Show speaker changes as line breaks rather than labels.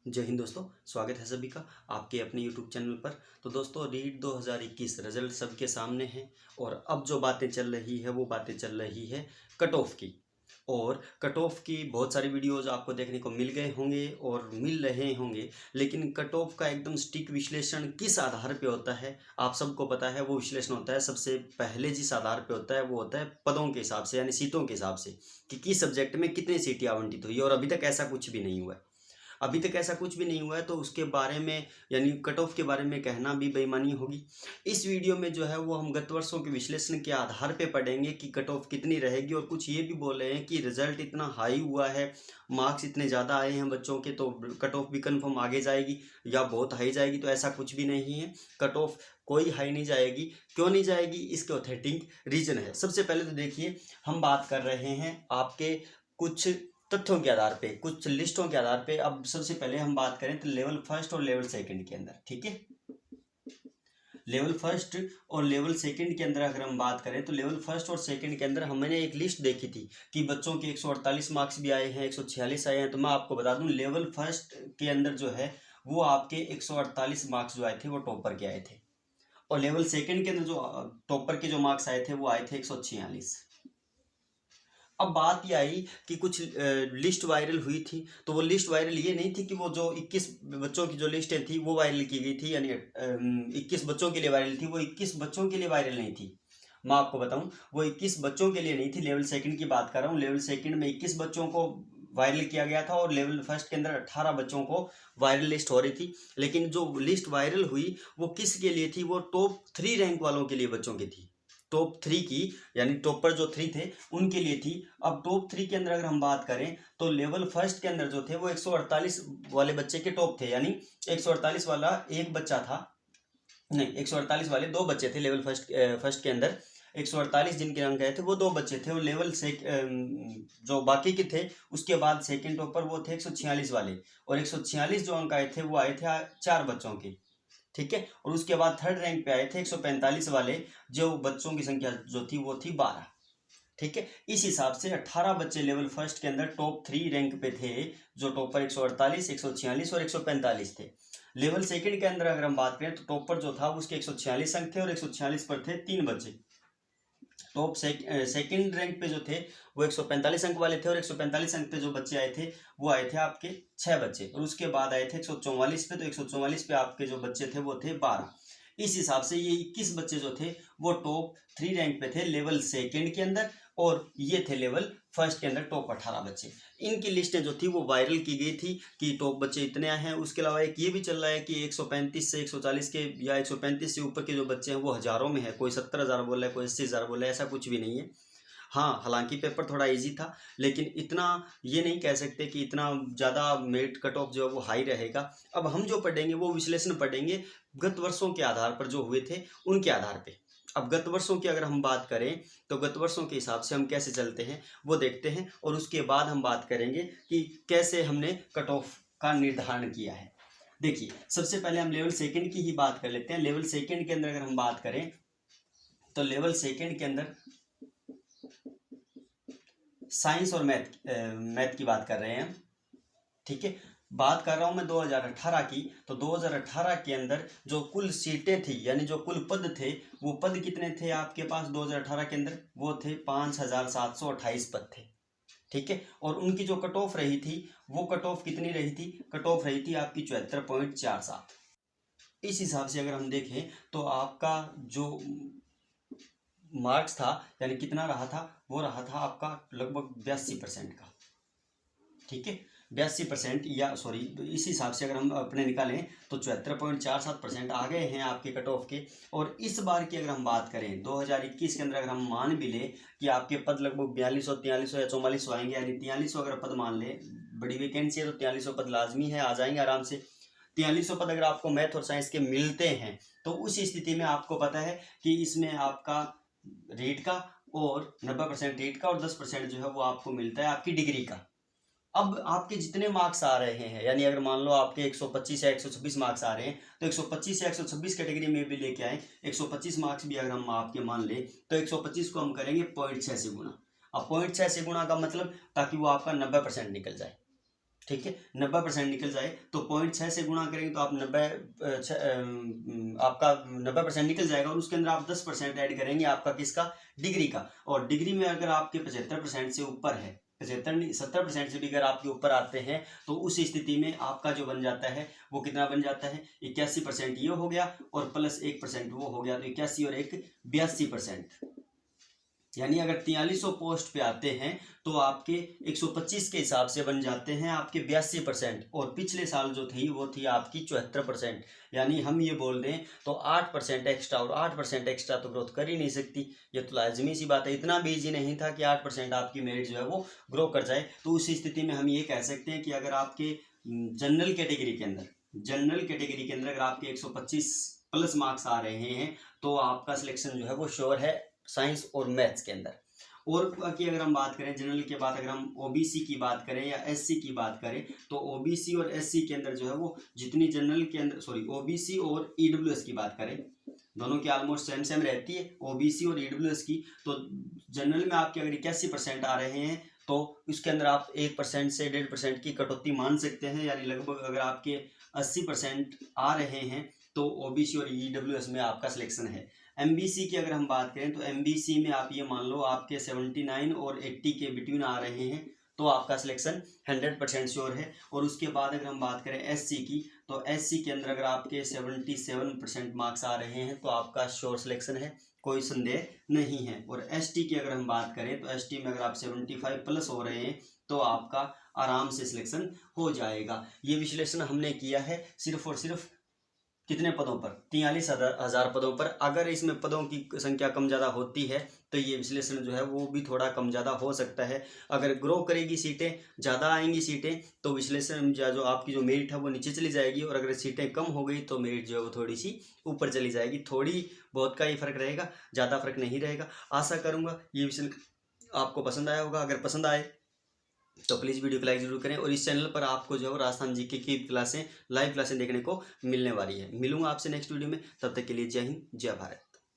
जय हिंद दोस्तों। स्वागत है सभी का आपके अपने यूट्यूब चैनल पर। तो दोस्तों रीट 2021 रिजल्ट सबके सामने है और अब जो बातें चल रही है वो बातें चल रही है कट ऑफ की। और कट ऑफ की बहुत सारी वीडियोज़ आपको देखने को मिल गए होंगे और मिल रहे होंगे, लेकिन कट ऑफ का एकदम सटीक विश्लेषण किस आधार पे होता है आप सबको पता है। वो विश्लेषण होता है सबसे पहले जिस आधार पे होता है वो होता है पदों के हिसाब से, यानी सीटों के हिसाब से कि किस सब्जेक्ट में कितनी सीटें आवंटित हुई। और अभी तक ऐसा कुछ भी नहीं हुआ है। अभी तक ऐसा कुछ भी नहीं हुआ है तो उसके बारे में यानी कट ऑफ के बारे में कहना भी बेईमानी होगी। इस वीडियो में जो है वो हम गत वर्षों के विश्लेषण के आधार पे पढ़ेंगे कि कट ऑफ कितनी रहेगी। और कुछ ये भी बोल रहे हैं कि रिजल्ट इतना हाई हुआ है, मार्क्स इतने ज़्यादा आए हैं बच्चों के, तो कट ऑफ भी कन्फर्म आगे जाएगी या बहुत हाई जाएगी। तो ऐसा कुछ भी नहीं है, कट ऑफ कोई हाई नहीं जाएगी। क्यों नहीं जाएगी, इसके ऑथेंटिक रीजन है। सबसे पहले तो देखिए, हम बात कर रहे हैं आपके कुछ तथ्यों के आधार पे, कुछ लिस्टों के आधार पे। अब सबसे पहले हम बात करें तो लेवल फर्स्ट और लेवल सेकंड के अंदर, ठीक है। लेवल फर्स्ट और लेवल सेकंड के अंदर अगर हम बात करें तो लेवल फर्स्ट और सेकंड के अंदर हमने एक लिस्ट देखी थी कि बच्चों के 148 मार्क्स भी आए हैं, 146 आए हैं। तो मैं आपको बता दूं, लेवल फर्स्ट के अंदर जो है वो आपके 148 मार्क्स जो आए थे वो टॉपर के आए थे। और लेवल सेकंड के अंदर जो टॉपर के जो मार्क्स आए थे वो आए थे 146। अब बात ये आई कि कुछ लिस्ट वायरल हुई थी। तो वो लिस्ट वायरल ये नहीं थी कि वो जो 21 बच्चों की जो लिस्टें थी वो वायरल की गई थी, यानी 21 बच्चों के लिए वायरल थी। वो 21 बच्चों के लिए वायरल नहीं थी। मैं आपको बताऊं, वो 21 बच्चों के लिए नहीं थी। लेवल सेकंड की बात कर रहा हूँ। लेवल सेकंड में 21 बच्चों को वायरल किया गया था और लेवल फर्स्ट के अंदर 18 बच्चों को वायरल लिस्ट हो रही थी। लेकिन जो लिस्ट वायरल हुई वो किसके लिए थी, वो टॉप 3 रैंक वालों के लिए बच्चों की थी। टॉप 3 की, यानी टॉपर जो 3 थे उनके लिए थी। अब टॉप 3 के अंदर अगर हम बात करें तो लेवल फर्स्ट के अंदर जो थे वो 148 वाले बच्चे के टॉप थे, यानी 148 वाला एक बच्चा था, नहीं 148 वाले 2 बच्चे थे। लेवल फर्स्ट के अंदर 148 जिनके अंक आए थे वो 2 बच्चे थे। और लेवल से जो बाकी के थे उसके बाद सेकंड टॉपर वो थे 146 वाले। और 146 जो अंक आए थे वो आए थे 4 बच्चों के, ठीक है। और उसके बाद थर्ड रैंक पे आए थे 145 वाले, जो बच्चों की संख्या जो थी वो थी 12, ठीक है। इस हिसाब से 18 बच्चे लेवल फर्स्ट के अंदर टॉप 3 रैंक पे थे, जो टॉपर 148, 146 और 145 थे। लेवल सेकंड के अंदर अगर हम बात करें तो टॉपर जो था उसके 146 अंक थे और 146 पर थे 3 बच्चे। टॉप सेकंड रैंक पे जो थे वो 145 अंक वाले थे और 145 अंक पे जो बच्चे आए थे वो आए थे आपके 6 बच्चे। और उसके बाद आए थे 144 पे, तो 144 पे आपके जो बच्चे थे वो थे 12। इस हिसाब से ये 21 बच्चे जो थे वो टॉप 3 रैंक पे थे लेवल सेकंड के अंदर, और ये थे लेवल फर्स्ट के अंदर टॉप 18 बच्चे। इनकी लिस्टें जो थी वो वायरल की गई थी कि टॉप बच्चे इतने आए हैं। उसके अलावा एक ये भी चल रहा है कि 135 से 140 के या 135 से ऊपर के जो बच्चे हैं वो हज़ारों में है। कोई 70,000 बोल रहा है, कोई 80,000 बोल रहा है, ऐसा कुछ भी नहीं है। हाँ, हालांकि पेपर थोड़ा इजी था, लेकिन इतना ये नहीं कह सकते कि इतना ज़्यादा मेरिट कट ऑफ जो है वो हाई रहेगा। अब हम जो पढ़ेंगे वो विश्लेषण पढ़ेंगे गत वर्षों के आधार पर जो हुए थे उनके आधार पे। अब गत वर्षों की अगर हम बात करें तो गत वर्षों के हिसाब से हम कैसे चलते हैं वो देखते हैं, और उसके बाद हम बात करेंगे कि कैसे हमने कट ऑफ का निर्धारण किया है। देखिए, सबसे पहले हम लेवल सेकंड की ही बात कर लेते हैं। लेवल सेकंड के अंदर अगर हम बात करें तो लेवल सेकंड के अंदर साइंस और मैथ की बात कर रहे हैं, ठीक है। बात कर रहा हूं मैं 2018 की। तो 2018 के अंदर जो कुल सीटें थी, यानी जो कुल पद थे, वो पद कितने थे आपके पास 2018 के अंदर, वो थे 5728 पद थे, ठीक है। और उनकी जो कट ऑफ रही थी वो कट ऑफ कितनी रही थी, कट ऑफ रही थी आपकी 74.47। इस हिसाब से अगर हम देखें तो आपका जो मार्क्स था, यानी कितना रहा था, वो रहा था आपका लगभग 82% का, ठीक है। 82%, या सॉरी, इस हिसाब से अगर हम अपने निकालें तो 74.47% आ गए हैं आपके कट ऑफ के। और इस बार की अगर हम बात करें 2021 के अंदर, अगर हम मान भी लें कि आपके पद लगभग 4200, 4300 या 4400 आएंगे, यानी 4300 अगर पद मान लें, बड़ी वैकेंसी है तो 4300 पद लाजमी है, आ जाएंगे आराम से। 4300 पद अगर आपको मैथ और साइंस के मिलते हैं तो उस स्थिति में आपको पता है कि इसमें आपका रीट का और 90% रीट का और 10% जो है वो आपको मिलता है आपकी डिग्री का। अब आपके जितने मार्क्स आ रहे हैं, यानी अगर मान लो आपके 125 या 126 मार्क्स आ रहे हैं, तो 125 या 126 कैटेगरी में भी लेके आए, 125 मार्क्स भी अगर हम आपके मान ले तो 125 को हम करेंगे 0.6 से गुना। अब 0.6 से गुना का मतलब ताकि वो आपका 90% निकल जाए, ठीक है, 90% निकल जाए तो 0.6 से गुणा करेंगे तो आप 90 आपका 90% निकल जाएगा और उसके अंदर आप 10% ऐड करेंगे आपका किसका, डिग्री का। और डिग्री में अगर आपके 75% से ऊपर है, 70% से भी अगर आपके ऊपर आते हैं तो उस स्थिति में आपका जो बन जाता है वो कितना बन जाता है, 81% ये हो गया और प्लस 1% वो हो गया, तो 81 और 1 82%। यानी अगर 4300 पोस्ट पे आते हैं तो आपके 125 के हिसाब से बन जाते हैं आपके 82%, और पिछले साल जो थी वो थी आपकी 74%। यानी हम ये बोल रहे हैं तो 8% एक्स्ट्रा, और 8% एक्स्ट्रा तो ग्रोथ कर ही नहीं सकती, ये तो लाजमी सी बात है। इतना भी ईजी नहीं था कि 8% आपकी मेरिट जो है वो ग्रो कर जाए। तो उस स्थिति में हम ये कह सकते हैं कि अगर आपके जनरल कैटेगरी के अंदर अगर आपके 125 प्लस मार्क्स आ रहे हैं तो आपका सिलेक्शन जो है वो श्योर है साइंस और मैथ्स के अंदर। और बाकी अगर हम बात करें जनरल के बाद, अगर हम ओबीसी की बात करें या एससी की बात करें, तो ओबीसी और एससी के अंदर जो है वो जितनी जनरल के अंदर ओबीसी और ईडब्ल्यूएस की बात करें, दोनों की ऑलमोस्ट सेम रहती है ओबीसी और ईडब्ल्यूएस की। तो जनरल में आपके अगर 81% आ रहे हैं तो उसके अंदर आप 1% से 1.5% की कटौती मान सकते हैं, यानी लगभग अगर आपके 80% आ रहे हैं तो ओबीसी और ईडब्ल्यूएस में आपका सिलेक्शन है। एमबीसी की अगर हम बात करें तो एमबीसी में आप ये मान लो आपके 79 और 80 के बिटवीन आ रहे हैं तो आपका सिलेक्शन 100% श्योर है। और उसके बाद अगर हम बात करें एससी की, तो एससी के अंदर अगर आपके 77% मार्क्स आ रहे हैं तो आपका श्योर सिलेक्शन है, कोई संदेह नहीं है। और एसटी की अगर हम बात करें तो एसटी में अगर आप 75 प्लस हो रहे हैं तो आपका आराम से सिलेक्शन हो जाएगा। ये विश्लेषण हमने किया है सिर्फ और सिर्फ कितने पदों पर, 43,000 पदों पर। अगर इसमें पदों की संख्या कम ज़्यादा होती है तो ये विश्लेषण जो है वो भी थोड़ा कम ज़्यादा हो सकता है। अगर ग्रो करेगी सीटें, ज़्यादा आएंगी सीटें, तो विश्लेषण जो आपकी जो मेरिट है वो नीचे चली जाएगी, और अगर सीटें कम हो गई तो मेरिट जो है वो थोड़ी सी ऊपर चली जाएगी। थोड़ी बहुत का ही फर्क रहेगा, ज़्यादा फर्क नहीं रहेगा। आशा करूँगा ये विश्लेषण आपको पसंद आया होगा। अगर पसंद आए तो प्लीज़ वीडियो को लाइक जरूर करें, और इस चैनल पर आपको जो है राजस्थान जीके की क्लासें, लाइव क्लासें देखने को मिलने वाली है। मिलूंगा आपसे नेक्स्ट वीडियो में, तब तक के लिए जय हिंद, जय भारत।